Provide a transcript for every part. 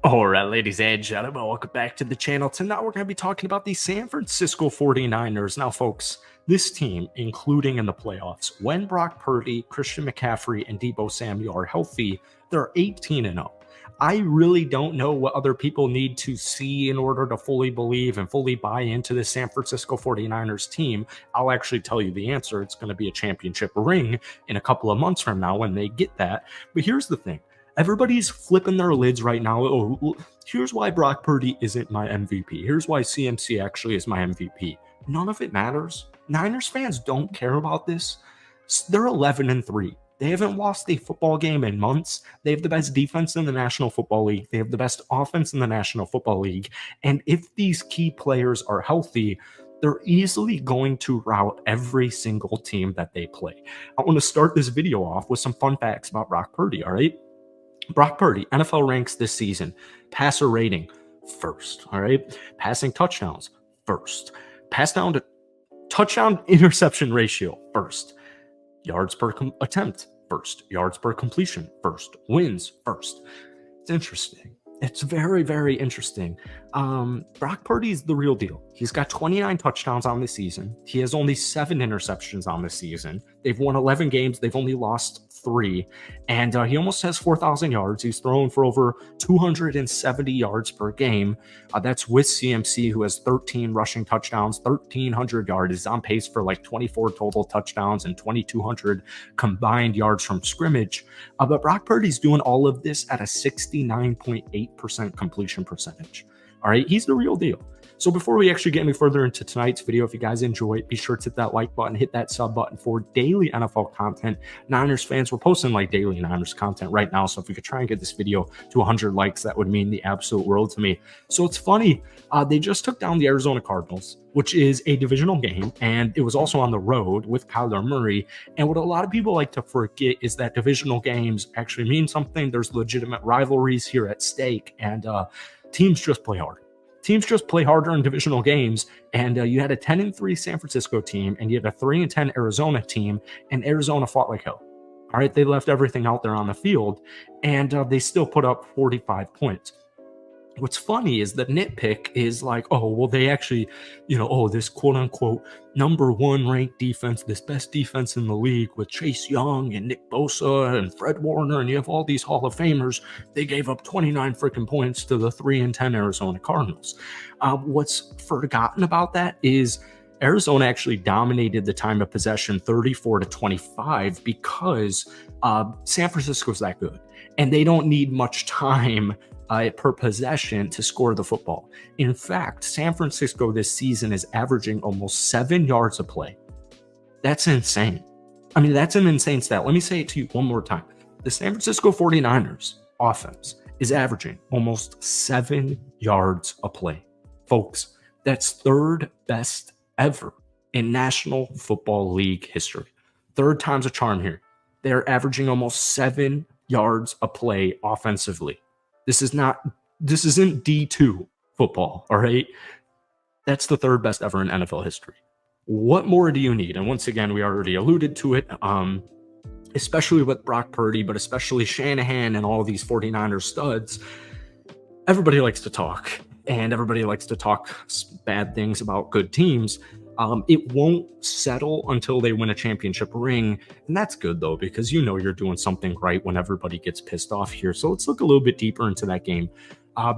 All right, ladies and gentlemen, welcome back to the channel. Tonight, we're going to be talking about the San Francisco 49ers. Now, folks, this team, including in the playoffs, when Brock Purdy, Christian McCaffrey, and Deebo Samuel are healthy, they're 18-0. I really don't know what other people need to see in order to fully believe and fully buy into the San Francisco 49ers team. I'll actually tell you the answer. It's going to be a championship ring in a couple of months from now when they get that. But here's the thing. Everybody's flipping their lids right now. Oh, here's why Brock Purdy isn't my MVP. Here's why CMC actually is my MVP. None of it matters. Niners fans don't care about this. They're 11-3. They haven't lost a football game in months. They have the best defense in the National Football League. They have the best offense in the National Football League. And if these key players are healthy, they're easily going to rout every single team that they play. I want to start this video off with some fun facts about Brock Purdy, all right? Brock Purdy, NFL ranks this season, passer rating, first, all right? Passing touchdowns, first. Touchdown interception ratio, first. Yards per attempt, first. Yards per completion, first. Wins, first. It's interesting. It's very, very interesting. Brock Purdy's the real deal. He's got 29 touchdowns on the season. He has only 7 interceptions on the season. They've won 11 games. They've only lost 3. And he almost has 4,000 yards. He's thrown for over 270 yards per game. That's with CMC, who has 13 rushing touchdowns, 1,300 yards. He's on pace for like 24 total touchdowns and 2,200 combined yards from scrimmage. But Brock Purdy's doing all of this at a 69.8% completion percentage. All right, he's the real deal. So before we actually get any further into tonight's video, if you guys enjoy it, be sure to hit that like button, hit that sub button for daily NFL content. Niners fans, we're posting like daily Niners content right now. So if we could try and get this video to 100 likes, that would mean the absolute world to me. So it's funny, they just took down the Arizona Cardinals, which is a divisional game, and it was also on the road with Kyler Murray. And what a lot of people like to forget is that divisional games actually mean something. There's legitimate rivalries here at stake, and teams just play hard. Teams just play harder in divisional games, and you had a 10-3 San Francisco team, and you had a 3-10 Arizona team, and Arizona fought like hell. All right, they left everything out there on the field, and they still put up 45 points. What's funny is the nitpick is like, oh, well, they actually, this quote-unquote #1 ranked defense, this best defense in the league with Chase Young and Nick Bosa and Fred Warner, and you have all these Hall of Famers. They gave up 29 freaking points to the 3-10 Arizona Cardinals. What's forgotten about that is Arizona actually dominated the time of possession 34-25 because San Francisco's that good, and they don't need much time per possession to score the football. In fact, San Francisco this season is averaging almost 7 yards a play. That's insane. I mean, that's an insane stat. Let me say it to you one more time. The San Francisco 49ers offense is averaging almost 7 yards a play. Folks, that's third best ever in National Football League history. Third time's a charm here. They're averaging almost 7 yards a play offensively. This isn't D2 football, all right? That's the third best ever in NFL history. What more do you need? And once again, we already alluded to it, especially with Brock Purdy, but especially Shanahan and all these 49ers studs. Everybody likes to talk, and everybody likes to talk bad things about good teams. It won't settle until they win a championship ring. And that's good, though, because you're doing something right when everybody gets pissed off here. So let's look a little bit deeper into that game.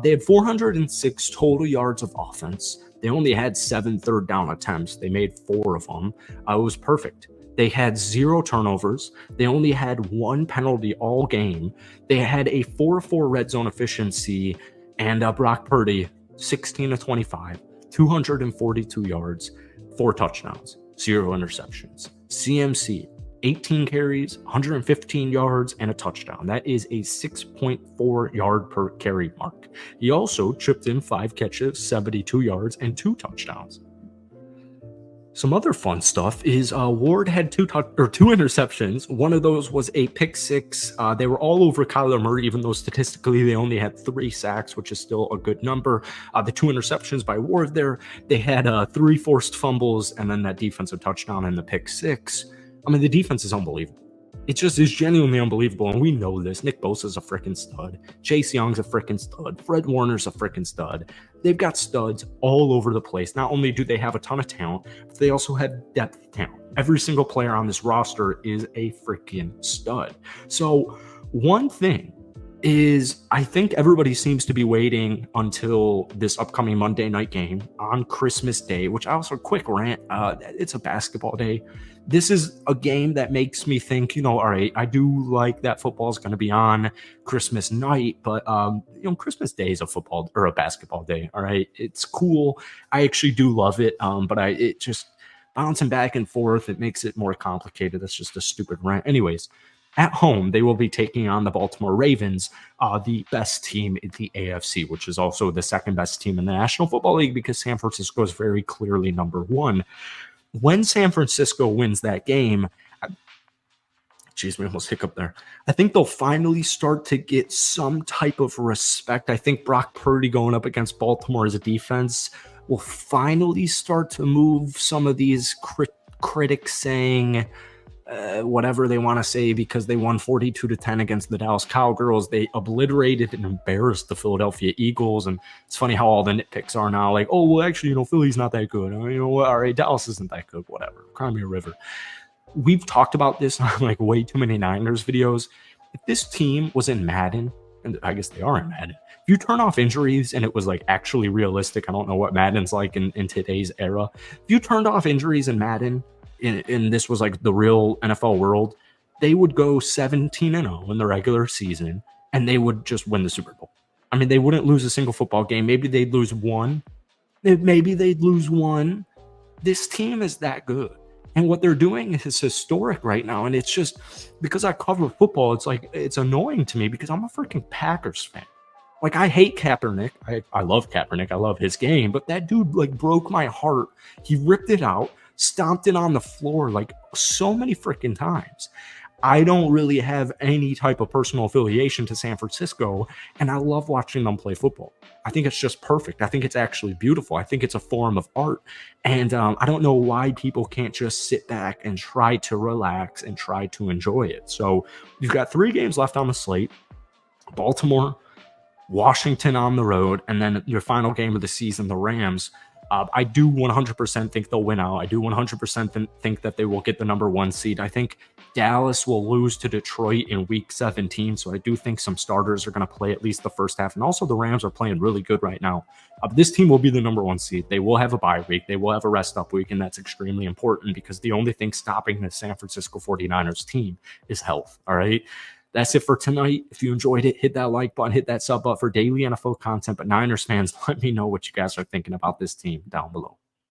They had 406 total yards of offense. They only had 7 third down attempts. They made 4 of them. It was perfect. They had 0 turnovers. They only had 1 penalty all game. They had a 4-4 red zone efficiency. And Brock Purdy, 16-25, 242 yards. 4 touchdowns, 0 interceptions. CMC, 18 carries, 115 yards, and a touchdown. That is a 6.4 yard per carry mark. He also chipped in 5 catches, 72 yards, and 2 touchdowns. Some other fun stuff is Ward had 2 interceptions. One of those was a pick 6. They were all over Kyler Murray, even though statistically they only had 3 sacks, which is still a good number. The 2 interceptions by Ward there, they had 3 forced fumbles and then that defensive touchdown and the pick 6. I mean, the defense is unbelievable. It just is genuinely unbelievable, and we know this. Nick Bosa's a freaking stud. Chase Young's a freaking stud. Fred Warner's a freaking stud. They've got studs all over the place. Not only do they have a ton of talent, but they also have depth talent. Every single player on this roster is a freaking stud. So one thing is, I think everybody seems to be waiting until this upcoming Monday night game on Christmas Day, which I also, quick rant, it's a basketball day. This is a game that makes me think, all right, I do like that football is going to be on Christmas night, but Christmas Day is a football or a basketball day. All right, it's cool. I actually do love it, but it just bouncing back and forth. It makes it more complicated. That's just a stupid rant. Anyways, at home, they will be taking on the Baltimore Ravens, the best team in the AFC, which is also the second best team in the National Football League because San Francisco is very clearly number one. When San Francisco wins that game, geez, we almost hiccup there. I think they'll finally start to get some type of respect. I think Brock Purdy going up against Baltimore's defense will finally start to move some of these critics saying whatever they want to say because they won 42-10 against the Dallas Cowgirls. They obliterated and embarrassed the Philadelphia Eagles. And it's funny how all the nitpicks are now like, oh, well, actually, Philly's not that good. All right, Dallas isn't that good, whatever. Cry me a river. We've talked about this on like way too many Niners videos. If this team was in Madden, and I guess they are in Madden, if you turn off injuries and it was like actually realistic, I don't know what Madden's like in today's era. If you turned off injuries in Madden, and this was like the real NFL world, they would go 17-0 in the regular season, and they would just win the Super Bowl. I mean, they wouldn't lose a single football game. Maybe they'd lose one. This team is that good. And what they're doing is historic right now. And it's just because I cover football, it's like it's annoying to me because I'm a freaking Packers fan. Like, I hate Kaepernick. I love Kaepernick. I love his game. But that dude, like, broke my heart. He ripped it out, stomped it on the floor, like, so many freaking times. I don't really have any type of personal affiliation to San Francisco, and I love watching them play football. I think it's just perfect. I think it's actually beautiful. I think it's a form of art. And I don't know why people can't just sit back and try to relax and try to enjoy it. So you've got 3 games left on the slate. Baltimore, Washington on the road, and then your final game of the season, the Rams. I do 100% think they'll win out. I do 100% think that they will get the number 1 seed. I think Dallas will lose to Detroit in week 17, so I do think some starters are going to play at least the first half, and also the Rams are playing really good right now. This team will be the number 1 seed. They will have a bye week. They will have a rest-up week, and that's extremely important because the only thing stopping the San Francisco 49ers team is health, all right? That's it for tonight. If you enjoyed it, hit that like button, hit that sub button for daily NFL content. But Niners fans, let me know what you guys are thinking about this team down below.